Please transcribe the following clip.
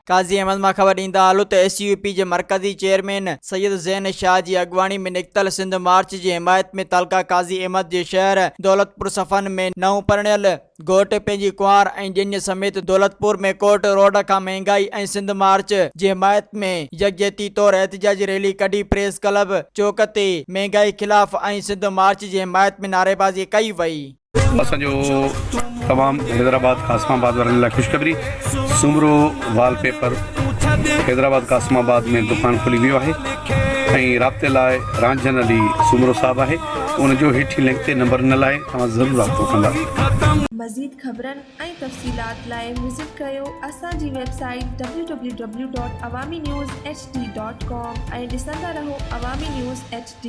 काज़ी अहमद मां ख़बर ॾींदा हलूं त SUP जे मरकज़ी चेयरमैन सैयद ज़ैन शाह जी अॻवानी में निकितल सिंध मार्च जी हिमायत में तालका काज़ी अहमद जे शहर दौलतपुर सफ़न में नओं परिणियल घोट पंहिंजी कुंवार ऐं ॼञ समेत दौलतपुर में कोट रोड खां महांगाई ऐं सिंध मार्च जी हिमायत में यकजहती तौर एहतिजाजी रैली कढी प्रेस क्लब चौक ते महांगाई खिलाफ़ ऐं सिंध मार्च जी हिमायत में नारेबाज़ी कई वई। असो तमाम हैदराबाद कासमाबाद वारनि लाइ ख़ुशख़बरी सुमरो वॉलपेपर हैदराबाद कासमाबाद में दुकान खुली वियो आहे ऐं राब्ते लाइ रांझन अली सुमरो साहब आहे उनजो हेठी लिंक ते नंबर इन लाइ तव्हां ज़रूरु राब्तो कंदा। मज़ीद ख़बरनि ऐं तफ़सीलात लाइ विज़िट कयो असांजी वेबसाइट www.awamiNewsHD.com ऐं ॾिसंदा रहो अवामी न्यूज़ HD।